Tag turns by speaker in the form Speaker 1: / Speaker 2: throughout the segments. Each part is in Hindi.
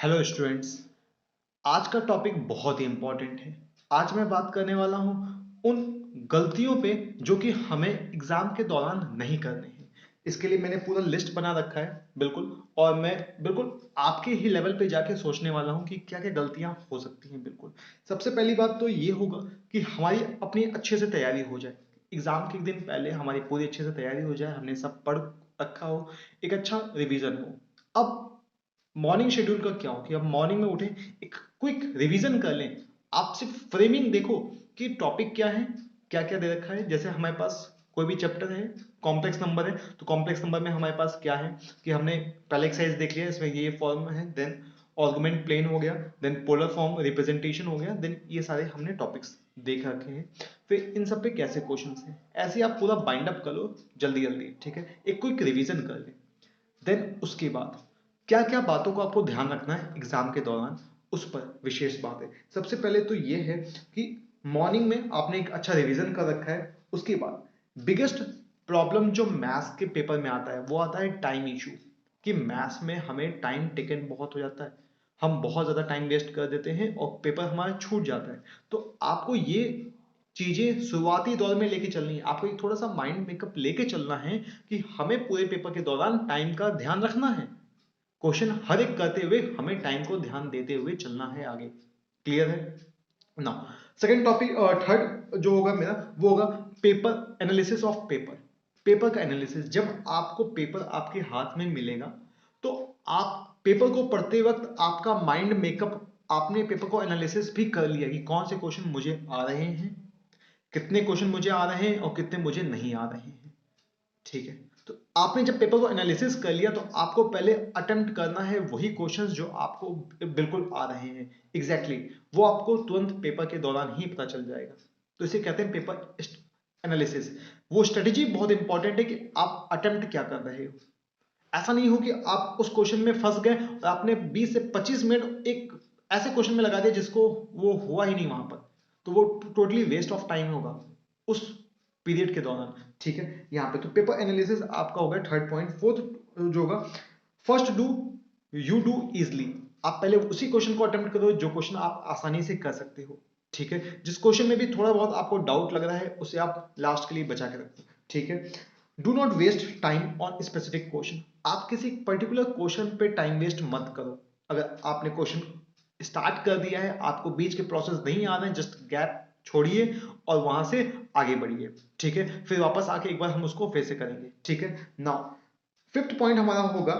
Speaker 1: Hello students. आज का टॉपिक बहुत ही इंपॉर्टेंट है। आज मैं बात करने वाला हूं उन गलतियों पे जो कि हमें एग्जाम के दौरान नहीं करने हैं। इसके लिए मैंने पूरा लिस्ट बना रखा है बिल्कुल। और मैं बिल्कुल आपके ही लेवल पे जाके सोचने वाला हूं कि क्या क्या गलतियां हो सकती हैं। बिल्कुल सबसे पहली बात तो ये होगा कि हमारी अपनी अच्छे से तैयारी हो जाए। एग्जाम के एक दिन पहले हमारी पूरी अच्छे से तैयारी हो जाए, हमने सब पढ़ रखा हो, एक अच्छा रिवीजन हो। अब मॉर्निंग शेड्यूल का क्या हो कि अब मॉर्निंग में उठे, एक क्विक रिवीजन कर लें। आप सिर्फ फ्रेमिंग देखो कि टॉपिक क्या है, क्या क्या दे रखा है। जैसे हमारे पास कोई भी चैप्टर है, कॉम्प्लेक्स नंबर है, तो कॉम्प्लेक्स नंबर में हमारे पास क्या है कि हमने पहले एक्सरसाइज देख लिया, इसमें ये फॉर्म है, देन आर्गुमेंट प्लेन हो गया, देन पोलर फॉर्म रिप्रेजेंटेशन हो गया, देन ये सारे हमने टॉपिक्स देख रखे हैं। फिर इन सब पे कैसे क्वेश्चंस हैं, ऐसे आप पूरा बाइंड अप कर लो जल्दी जल्दी। ठीक है, एक क्विक रिवीजन कर ले। देन उसके बाद क्या क्या बातों को आपको ध्यान रखना है एग्जाम के दौरान, उस पर विशेष बात है। सबसे पहले तो ये है कि मॉर्निंग में आपने एक अच्छा रिवीजन कर रखा है। उसके बाद बिगेस्ट प्रॉब्लम जो मैथ्स के पेपर में आता है वो आता है टाइम इशू। कि मैथ्स में हमें टाइम टेकन बहुत हो जाता है, हम बहुत ज्यादा टाइम वेस्ट कर देते हैं और पेपर हमारा छूट जाता है। तो आपको ये चीजें शुरुआती दौर में लेके चलनी है, आपको एक थोड़ा सा माइंड मेकअप लेके चलना है कि हमें पूरे पेपर के दौरान टाइम का ध्यान रखना है। क्वेश्चन हर एक करते हुए हमें टाइम को ध्यान देते हुए चलना है आगे। क्लियर है ना। सेकंड टॉपिक, थर्ड जो होगा मेरा वो होगा paper analysis of paper. Paper का एनालिसिस, जब आपको पेपर आपके हाथ में मिलेगा तो आप पेपर को पढ़ते वक्त आपका माइंड मेकअप, आपने पेपर को एनालिसिस भी कर लिया कि कौन से क्वेश्चन मुझे आ रहे हैं, कितने क्वेश्चन मुझे आ रहे हैं और कितने मुझे नहीं आ रहे हैं। ठीक है, तो आपने जब पेपर को एनालिसिस कर लिया तो आपको पहले अटेम्प्ट करना है वही क्वेश्चंस जो आपको बिल्कुल आ रहे हैं एग्जैक्टली वो आपको तुरंत पेपर के दौरान ही पता चल जाएगा। तो इसे कहते हैं पेपर एनालिसिस। वो स्ट्रेटेजी बहुत इंपॉर्टेंट है कि आप अटेम्प्ट क्या कर रहे हो। ऐसा नहीं हो कि आप उस क्वेश्चन में फंस गए और आपने 20 से 25 मिनट एक ऐसे क्वेश्चन में लगा दिया जिसको वो हुआ ही नहीं वहां पर, तो वो टोटली वेस्ट ऑफ टाइम होगा उस पीरियड के दौरान। ठीक है, यहाँ पे तो पेपर एनालिसिस आपका होगा थर्ड पॉइंट। फोर्थ जो होगा, first do you do easily. आप पहले उसी क्वेश्चन को अटेम्प्ट करो जो क्वेश्चन आप आसानी से कर सकते हो। ठीक है, जिस क्वेश्चन में भी थोड़ा बहुत आपको डाउट लग रहा है उसे आप लास्ट के लिए बचा के रखो। ठीक है, do not waste time on specific question. आप किसी पर्टिकुलर क्वेश्चन पे टाइम वेस्ट मत करो। अगर आपने क्वेश्चन स्टार्ट कर दिया है, आपको बीच के प्रोसेस नहीं आ रहे हैं, जस्ट गैप छोड़िए और वहां से आगे बढ़िए। ठीक है, फिर वापस आके एक बार हम उसको फिर से करेंगे। ठीक है, नाउ फिफ्थ पॉइंट हमारा होगा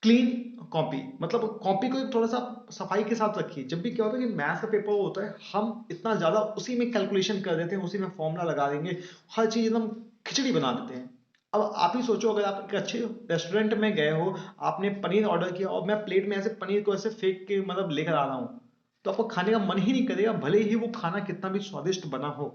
Speaker 1: क्लीन कॉपी। मतलब कॉपी को एक थोड़ा सा सफाई के साथ रखिए। जब भी क्या होता है कि मैथ्स का पेपर होता है, हम इतना ज्यादा उसी में कैलकुलेशन कर देते हैं, उसी में फॉर्मूला लगा देंगे, हर चीज एकदम खिचड़ी बना देते हैं। अब आप ही सोचो, अगर आप एक अच्छे रेस्टोरेंट में गए हो, आपने पनीर ऑर्डर किया और मैं प्लेट में ऐसे पनीर को ऐसे फेंक के मतलब लेकर आ रहा हूं, तो आपको खाने का मन ही नहीं करेगा, भले ही वो खाना कितना भी स्वादिष्ट बना हो।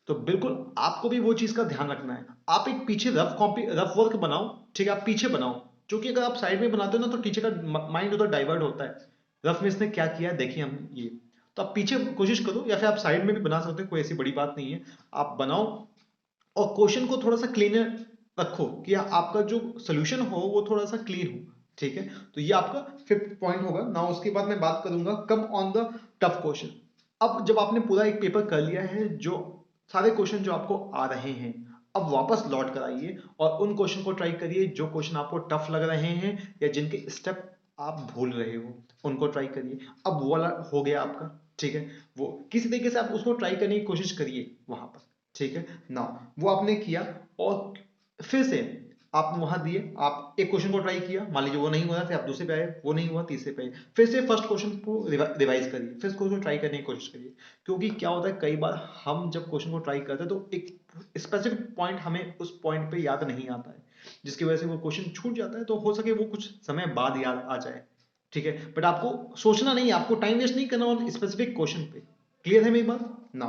Speaker 1: तो बिल्कुल आपको भी वो चीज का ध्यान रखना है। आप एक पीछे रफ कॉपी रफ वर्क बनाओ। ठीक है, आप पीछे बनाओ, क्योंकि अगर आप साइड में बनाते हो ना तो टीचर का माइंड उधर डाइवर्ट होता है। रफ में इसने क्या किया देखिए हम ये, तो आप पीछे कोशिश करो या फिर आप साइड में भी बना सकते हो, कोई ऐसी बड़ी बात नहीं है। आप बनाओ और क्वेश्चन को थोड़ा सा क्लीनर रखो कि आपका जो सोल्यूशन हो वो थोड़ा सा क्लीन हो। ठीक है, तो ये आपका फिफ्थ पॉइंट होगा ना। उसके बाद मैं बात करूंगा come on the tough question. अब जब आपने पूरा एक पेपर कर लिया है, जो सारे क्वेश्चन जो आपको आ रहे हैं, अब वापस लौट कर आइए और उन क्वेश्चन को ट्राई करिए जो क्वेश्चन आपको टफ लग रहे हैं या जिनके स्टेप आप भूल रहे हो, उनको ट्राई करिए। अब वो वाला हो गया आपका। ठीक है, वो किसी तरीके से आप उसको ट्राई करने की कोशिश करिए वहां पर। ठीक है ना, वो आपने किया और फिर से आप वहां दिए, आप एक क्वेश्चन को ट्राई किया, मान लीजिए वो नहीं हुआ, फिर आप दूसरे पे आए, वो नहीं हुआ, तीसरे पे आए, फिर से फर्स्ट क्वेश्चन को रिवाइज करिए, फिर उसको ट्राई करने की कोशिश करिए। क्योंकि क्या होता है, कई बार हम जब क्वेश्चन को ट्राई करते हैं तो एक स्पेसिफिक पॉइंट हमें उस पॉइंट पे याद नहीं आता है, जिसकी वजह से वो क्वेश्चन छूट जाता है। तो हो सके वो कुछ समय बाद याद आ जाए। ठीक है, बट आपको सोचना नहीं है, आपको टाइम वेस्ट नहीं करना उन स्पेसिफिक क्वेश्चन पे। क्लियर है मेरी बात ना।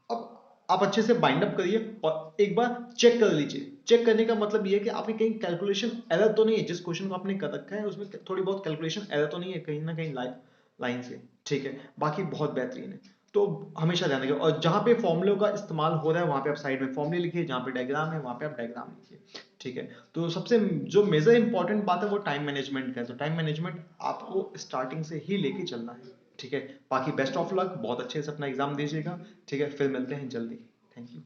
Speaker 1: अब आप अच्छे से बाइंड अप करिए और एक बार चेक कर लीजिए। चेक करने का मतलब ये है कि आपकी कहीं कैलकुलेशन एरर तो नहीं है, जिस क्वेश्चन को आपने कर रखा है उसमें थोड़ी बहुत कैलकुलेशन एरर तो नहीं है कहीं ना कहीं लाइन से। ठीक है, बाकी बहुत बेहतरीन है। तो हमेशा ध्यान रखिए, और जहाँ पे फॉर्मूलों का इस्तेमाल हो रहा है वहाँ पे आप साइड में फॉर्मूले लिखिए, जहाँ पे डायग्राम है वहाँ पे आप डायग्राम लिखिए। ठीक है, तो सबसे जो मेजर इंपॉर्टेंट बात है वो टाइम मैनेजमेंट का है, तो टाइम मैनेजमेंट आपको स्टार्टिंग से ही लेके चलना है। ठीक है, बाकी बेस्ट ऑफ लक, बहुत अच्छे से अपना एग्जाम दीजिएगा। ठीक है, फिर मिलते हैं जल्दी। Thank you.